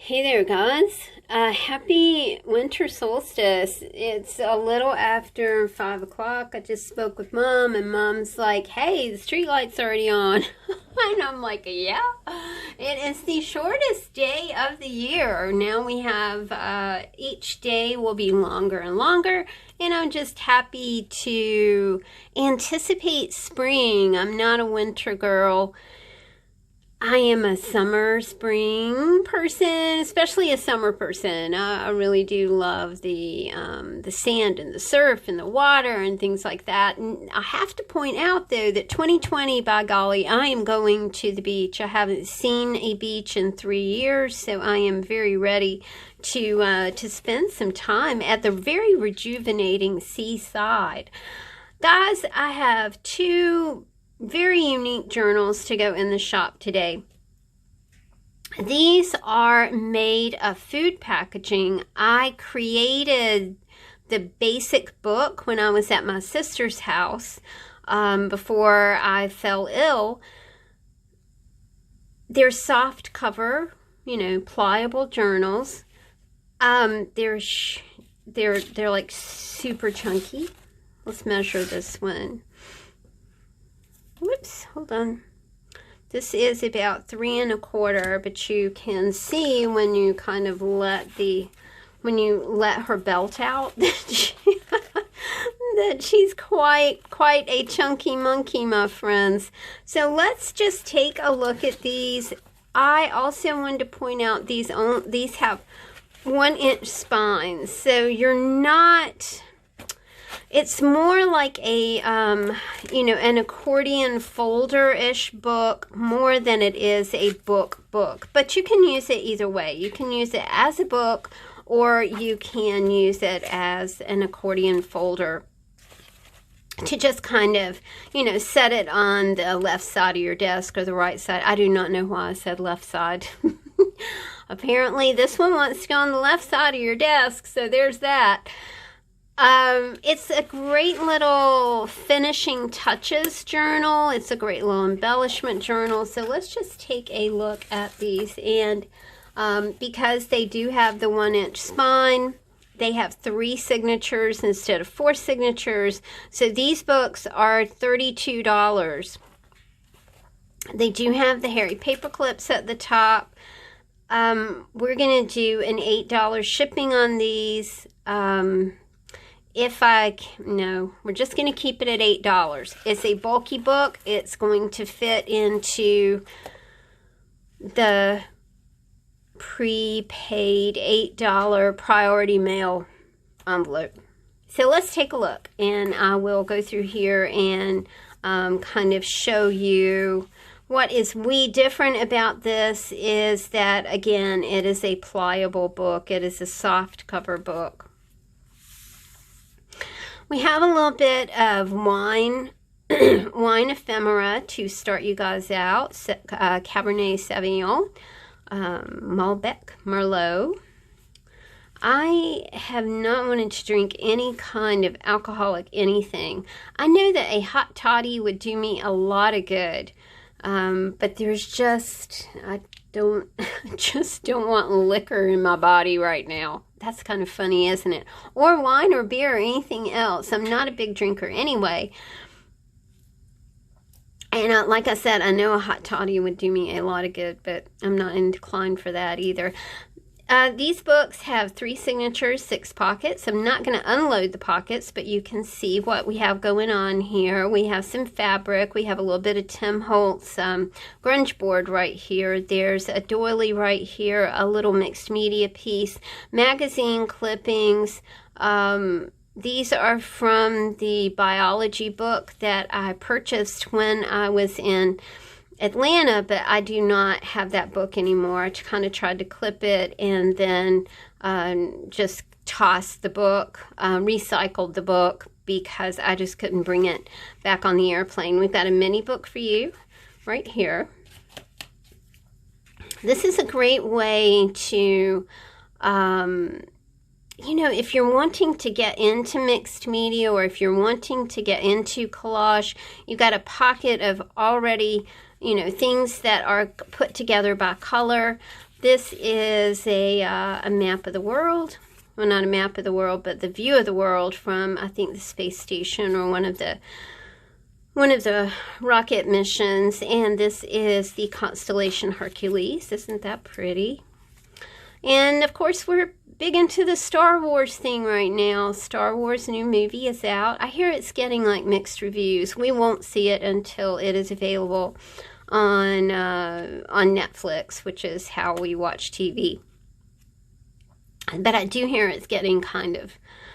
Hey there, guys. Happy winter solstice. It's a little after 5 o'clock. I just spoke with Mom, and Mom's like, hey, the street light's already on. And I'm like, yeah. It is the shortest day of the year. Now we have, each day will be longer and longer. And I'm just happy to anticipate spring. I'm not a winter girl. I am a summer, spring person, especially a summer person. I really do love the sand and the surf and the water and things like that. And I have to point out, though, that 2020, by golly, I am going to the beach. I haven't seen a beach in 3 years, so I am very ready to spend some time at the very rejuvenating seaside. Guys, I have two very unique journals to go in the shop today. These are made of food packaging. I created the basic book when I was at my sister's house before I fell ill. They're soft cover, pliable journals. They're like super chunky. Let's measure this one. Whoops, hold on. This is about 3 1/4, but you can see when you kind of let her belt out that she's quite a chunky monkey, my friends. So let's just take a look at these. I also wanted to point out these have 1-inch spines, so you're not. It's more like a, an accordion folder-ish book more than it is a book. But you can use it either way. You can use it as a book, or you can use it as an accordion folder to just kind of, set it on the left side of your desk or the right side. I do not know why I said left side. Apparently, this one wants to go on the left side of your desk, so there's that. It's a great little finishing touches journal. It's a great little embellishment journal. So let's just take a look at these. And because they do have the 1-inch spine, they have 3 signatures instead of 4 signatures. So these books are $32. They do have the hairy paper clips at the top. We're going to do an $8 shipping on these. We're just going to keep it at $8. It's a bulky book. It's going to fit into the prepaid $8 priority mail envelope. So let's take a look, and I will go through here and kind of show you what is different about this is that, again, it is a pliable book. It is a soft cover book. We have a little bit of wine ephemera to start you guys out. Cabernet Sauvignon, Malbec, Merlot. I have not wanted to drink any kind of alcoholic anything. I know that a hot toddy would do me a lot of good, but I just don't want liquor in my body right now. That's kind of funny, isn't it? Or wine or beer or anything else. I'm not a big drinker anyway. And like I said, I know a hot toddy would do me a lot of good, but I'm not inclined for that either. These books have 3 signatures, 6 pockets. I'm not going to unload the pockets, but you can see what we have going on here. We have some fabric. We have a little bit of Tim Holtz grunge board right here. There's a doily right here, a little mixed media piece, magazine clippings. These are from the biology book that I purchased when I was in Atlanta, but I do not have that book anymore. I kind of tried to clip it and then just tossed the book, recycled the book because I just couldn't bring it back on the airplane. We've got a mini book for you right here. This is a great way to, if you're wanting to get into mixed media or if you're wanting to get into collage, you've got a pocket of already things that are put together by color. This is a map of the world. Well, not a map of the world, but the view of the world from, I think, the space station or one of the rocket missions. And this is the constellation Hercules. Isn't that pretty? And of course, we're big into the Star Wars thing right now. Star Wars new movie is out. I hear it's getting like mixed reviews. We won't see it until it is available on Netflix, which is how we watch TV. But I do hear it's getting kind of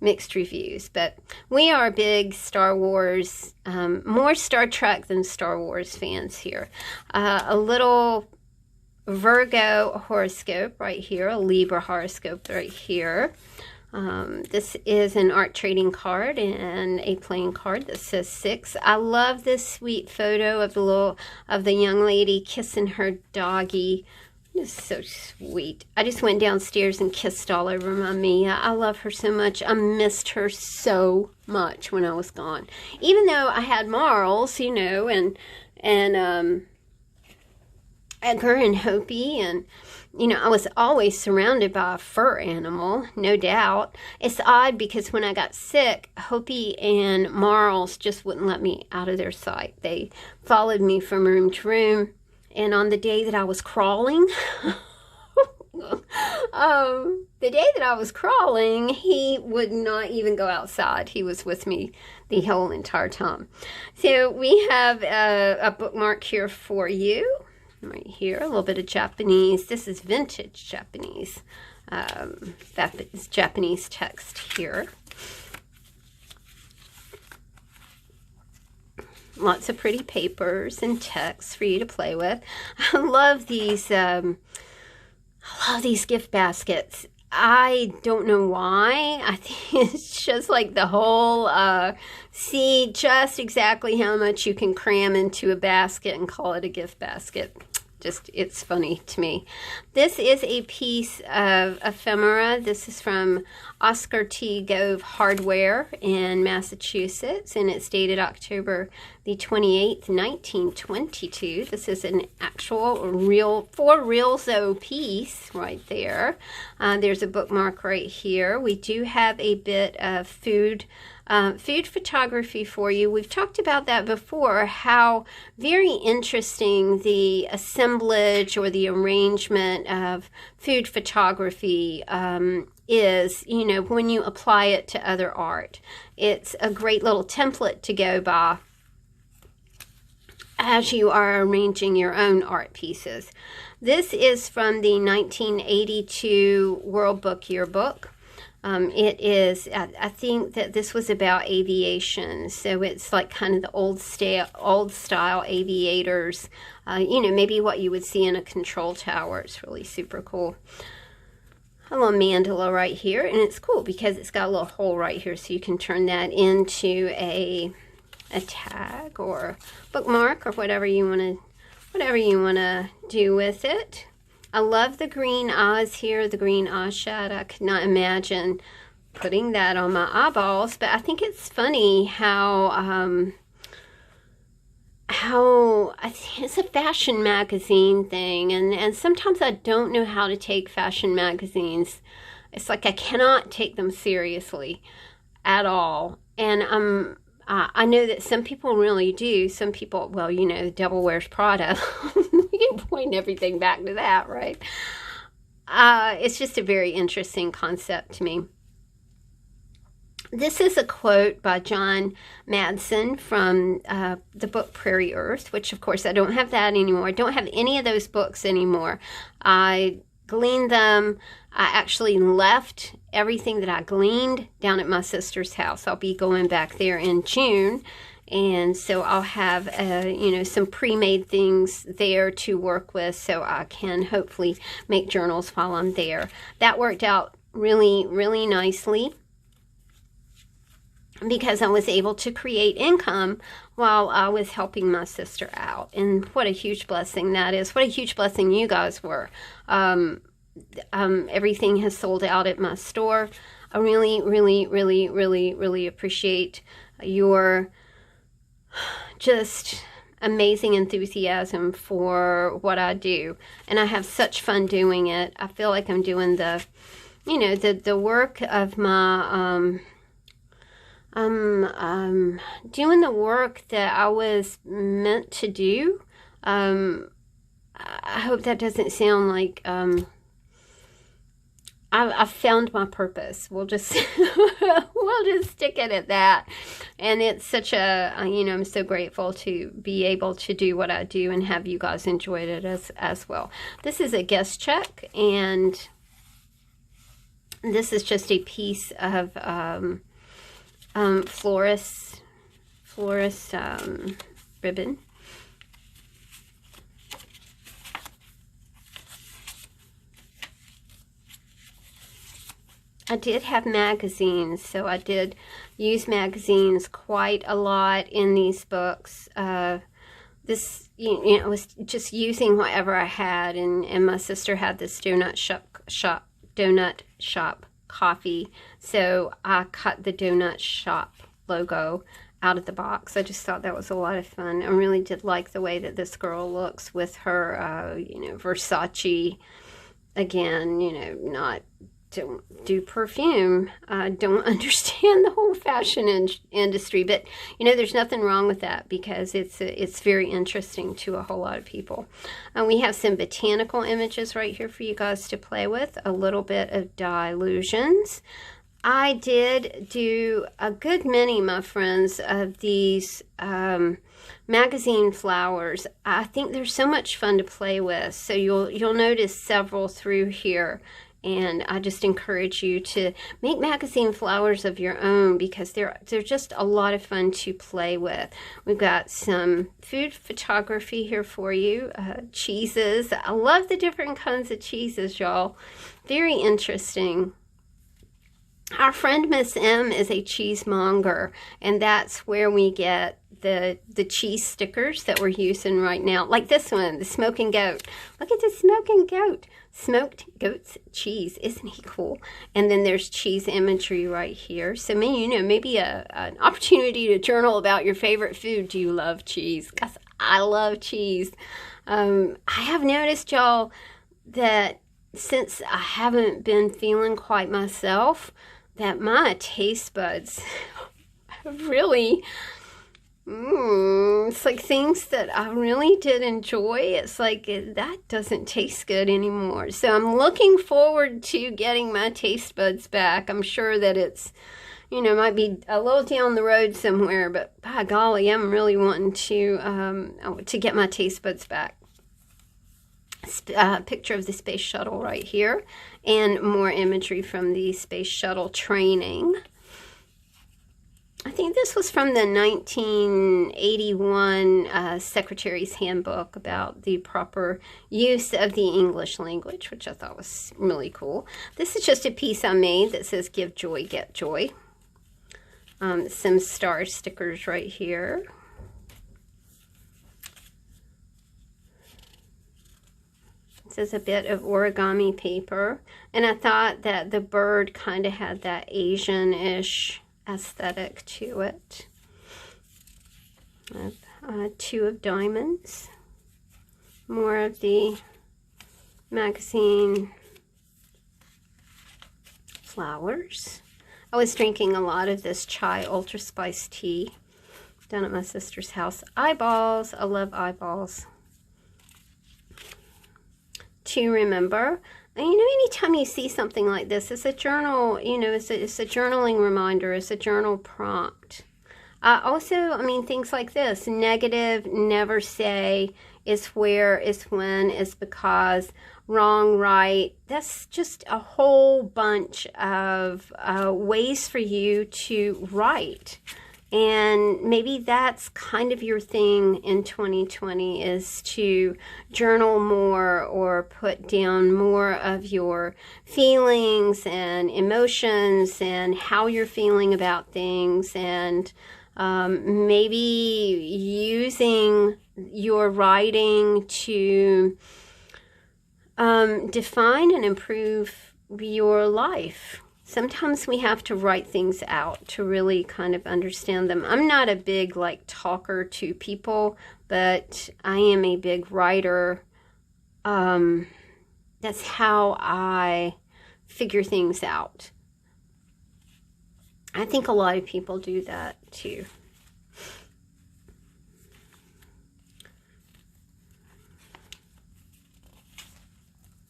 mixed reviews. But we are big Star Wars, more Star Trek than Star Wars fans here. A little Virgo horoscope right here, a Libra horoscope right here. This is an art trading card and a playing card that says 6. I love this sweet photo of the young lady kissing her doggy. It's so sweet. I just went downstairs and kissed all over my Mia. I love her so much. I missed her so much when I was gone. Even though I had Marls, you know, and Edgar and Hopi, and you know, I was always surrounded by a fur animal, no doubt. It's odd because when I got sick, Hopi and Marls just wouldn't let me out of their sight. They followed me from room to room, and on the day that I was crawling, he would not even go outside. He was with me the whole entire time. So we have a bookmark here for you. Right here, a little bit of Japanese. This is vintage Japanese. That is Japanese text here. Lots of pretty papers and text for you to play with. I love these gift baskets. I don't know why. I think it's just like the whole, see just exactly how much you can cram into a basket and call it a gift basket. Just, it's funny to me. This is a piece of ephemera. This is from Oscar T. Gove Hardware in Massachusetts, and it's dated October the 28th, 1922. This is an actual real, for real-so piece right there. There's a bookmark right here. We do have a bit of food photography for you. We've talked about that before, how very interesting the assemblage or the arrangement of food photography is, you know, when you apply it to other art. It's a great little template to go by as you are arranging your own art pieces. This is from the 1982 World Book Yearbook. It is, I think that this was about aviation, so it's like kind of the old style aviators, you know, maybe what you would see in a control tower. It's really super cool. A little mandala right here, and it's cool because it's got a little hole right here, so you can turn that into a tag or bookmark or whatever you want to do with it. I love the green eyes here, the green eyeshade. I could not imagine putting that on my eyeballs, but I think it's funny how I think it's a fashion magazine thing, and sometimes I don't know how to take fashion magazines. It's like I cannot take them seriously at all, and I know that some people really do. Some people, well, you know, the devil wears Prada. You can point everything back to that, right? It's just a very interesting concept to me. This is a quote by John Madsen from the book Prairie Earth, which, of course, I don't have that anymore. I don't have any of those books anymore. I gleaned them. I actually left everything that I gleaned down at my sister's house. I'll be going back there in June, and so I'll have you know, some pre-made things there to work with, so I can hopefully make journals while I'm there. That worked out really, really nicely because I was able to create income while I was helping my sister out. And what a huge blessing that is. What a huge blessing you guys were. Everything has sold out at my store. I really, really, really, really, really appreciate your just amazing enthusiasm for what I do. And I have such fun doing it. I feel like I'm doing the, you know, the work of my, doing the work that I was meant to do. I hope that doesn't sound like, I've found my purpose. We'll just we'll just stick it at that. And it's such a, you know, I'm so grateful to be able to do what I do and have you guys enjoy it as well. This is a guest check, and this is just a piece of florist ribbon. I did have magazines, so I did use magazines quite a lot in these books. This, you know, I was just using whatever I had, and my sister had this donut shop coffee, so I cut the donut shop logo out of the box. I just thought that was a lot of fun. I really did like the way that this girl looks with her, you know, Versace, again, you know, don't do perfume. I don't understand the whole fashion industry, but you know, there's nothing wrong with that because it's very interesting to a whole lot of people. We have some botanical images right here for you guys to play with, a little bit of dilutions. I did do a good many, my friends, of these magazine flowers. I think they're so much fun to play with, so you'll notice several through here. And I just encourage you to make magazine flowers of your own because they're just a lot of fun to play with. We've got some food photography here for you. Cheeses. I love the different kinds of cheeses, y'all. Very interesting. Our friend Miss M is a cheesemonger, and that's where we get the cheese stickers that we're using right now. Like this one, the smoking goat. Look at the smoking goat. Smoked goat's cheese. Isn't he cool? And then there's cheese imagery right here. So maybe an opportunity to journal about your favorite food. Do you love cheese? Because I love cheese. I have noticed, y'all, that since I haven't been feeling quite myself, that my taste buds have really... it's like things that I really did enjoy. It's like that doesn't taste good anymore. So I'm looking forward to getting my taste buds back. I'm sure that it's, you know, might be a little down the road somewhere, but by golly, I'm really wanting to get my taste buds back. Picture of the space shuttle right here, and more imagery from the space shuttle training. I think this was from the 1981 Secretary's Handbook about the proper use of the English language, which I thought was really cool. This is just a piece I made that says, "Give joy, get joy." Some star stickers right here. This is a bit of origami paper, and I thought that the bird kind of had that Asian-ish aesthetic to it. Two of diamonds. More of the magazine flowers. I was drinking a lot of this chai ultra spice tea down at my sister's house. Eyeballs. I love eyeballs. To remember. And you know, anytime you see something like this, it's a journal, you know, it's a journaling reminder, it's a journal prompt. Also, I mean, things like this, negative, never say, is where, is when, is because, wrong, right. That's just a whole bunch of ways for you to write. And maybe that's kind of your thing in 2020, is to journal more or put down more of your feelings and emotions and how you're feeling about things, and maybe using your writing to define and improve your life. Sometimes we have to write things out to really kind of understand them. I'm not a big, like, talker to people, but I am a big writer. That's how I figure things out. I think a lot of people do that too.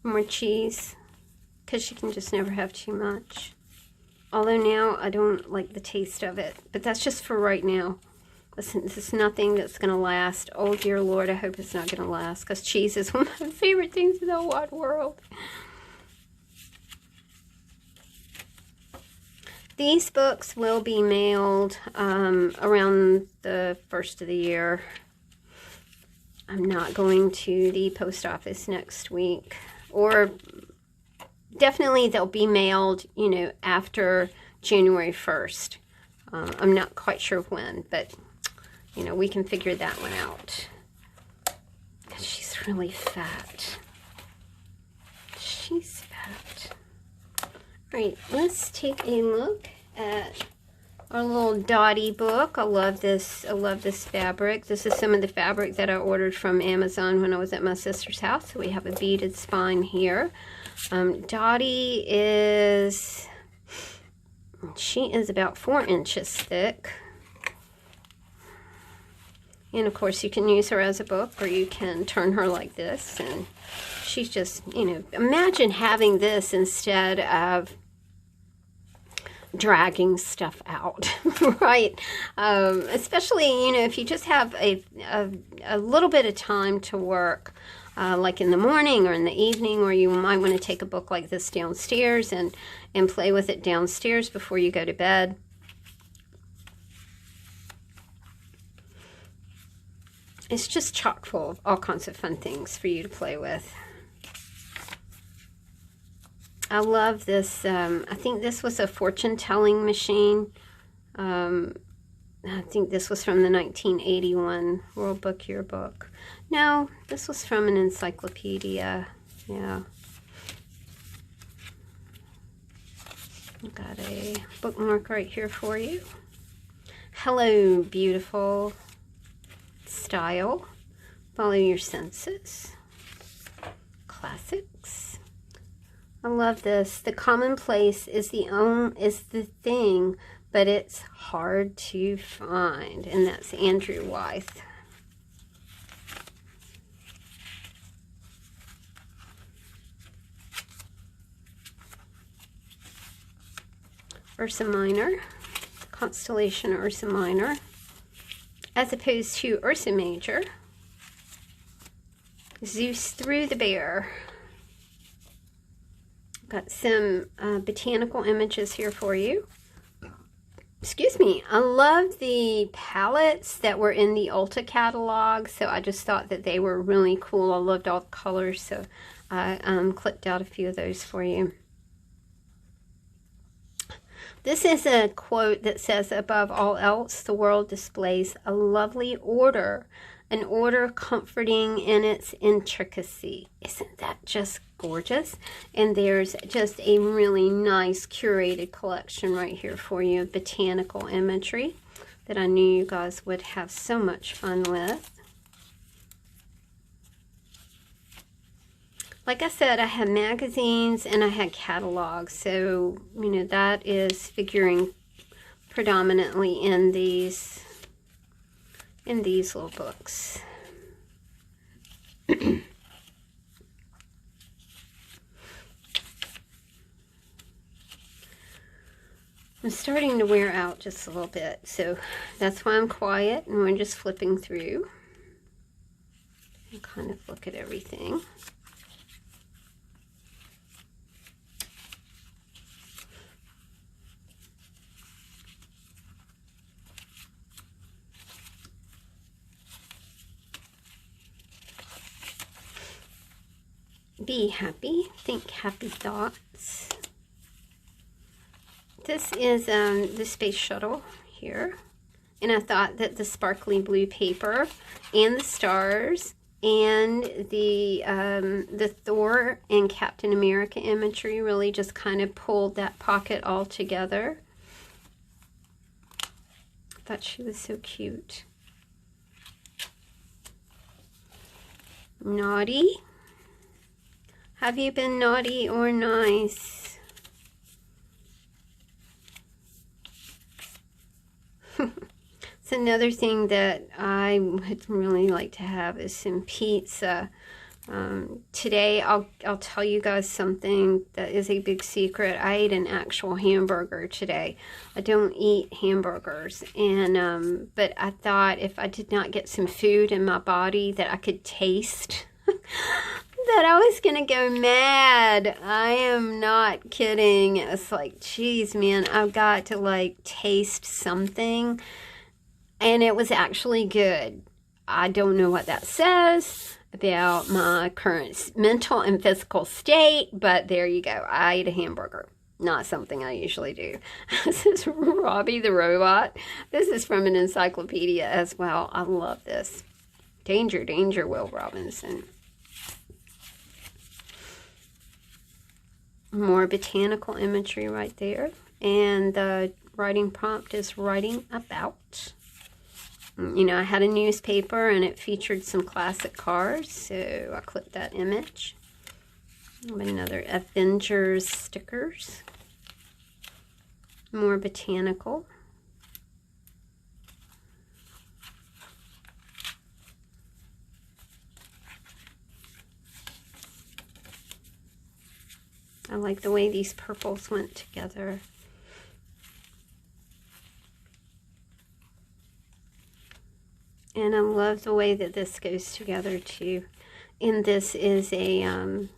More cheese, because you can just never have too much. Although now I don't like the taste of it, but that's just for right now. Listen, this is nothing that's going to last. Oh, dear Lord, I hope it's not going to last, because cheese is one of my favorite things in the whole wide world. These books will be mailed around the first of the year. I'm not going to the post office next week. Or definitely they'll be mailed, you know, after January 1st. I'm not quite sure when, but, you know, we can figure that one out. She's really fat. She's fat. All right, let's take a look at our little Dotty book. I love this. I love this fabric. This is some of the fabric that I ordered from Amazon when I was at my sister's house. So we have a beaded spine here. Dotty is, she is about 4 inches thick. And of course you can use her as a book, or you can turn her like this. And she's just, you know, imagine having this instead of dragging stuff out, right? Especially, you know, if you just have a little bit of time to work, like in the morning or in the evening, or you might want to take a book like this downstairs and play with it downstairs before you go to bed. It's just chock full of all kinds of fun things for you to play with. I love this. I think this was a fortune-telling machine. I think this was from the 1981 World Book Yearbook. No, this was from an encyclopedia. Yeah. I've got a bookmark right here for you. Hello, beautiful. Style. Follow your senses. Classics. I love this. The commonplace is the thing, but it's hard to find. And that's Andrew Wyeth. Ursa Minor, constellation Ursa Minor, as opposed to Ursa Major. Zeus threw the bear. Got some botanical images here for you. Excuse me. I love the palettes that were in the Ulta catalog, so I just thought that they were really cool. I loved all the colors, so I clipped out a few of those for you. This is a quote that says, "Above all else, the world displays a lovely order, an order comforting in its intricacy." Isn't that just gorgeous? And there's just a really nice curated collection right here for you of botanical imagery that I knew you guys would have so much fun with. Like I said, I had magazines and I had catalogs, so, you know, that is figuring predominantly in these little books. I'm starting to wear out just a little bit, so that's why I'm quiet and we're just flipping through and kind of look at everything. Be happy, think happy thoughts. This is the space shuttle here, and I thought that the sparkly blue paper and the stars and the Thor and Captain America imagery really just kind of pulled that pocket all together. I thought she was so cute. Naughty? Have you been naughty or nice? It's another thing that I would really like to have is some pizza. Today I'll tell you guys something that is a big secret. I ate an actual hamburger today. I don't eat hamburgers, and but I thought if I did not get some food in my body that I could taste, that I was gonna go mad. I am not kidding. It's like, geez, man, I've got to like taste something, and it was actually good. I don't know what that says about my current mental and physical state, but there you go. I ate a hamburger. Not something I usually do. This is Robbie the Robot. This is from an encyclopedia as well. I love this. Danger, danger, Will Robinson. More botanical imagery right there. And the writing prompt is writing about. You know, I had a newspaper and it featured some classic cars, so I clicked that image. Another Avengers stickers. More botanical. I like the way these purples went together. And I love the way that this goes together too. And this is a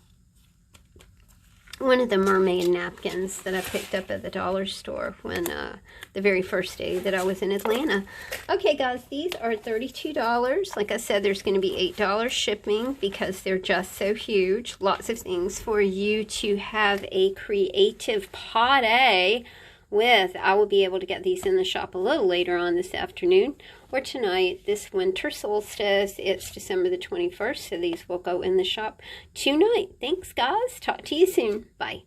one of the mermaid napkins that I picked up at the dollar store when the very first day that I was in Atlanta. Okay, guys, these are $32. Like I said, there's going to be $8 shipping because they're just so huge. Lots of things for you to have a creative party with. I will be able to get these in the shop a little later on this afternoon or tonight. This winter solstice, it's December the 21st, so these will go in the shop tonight. Thanks, guys. Talk to you soon. Bye.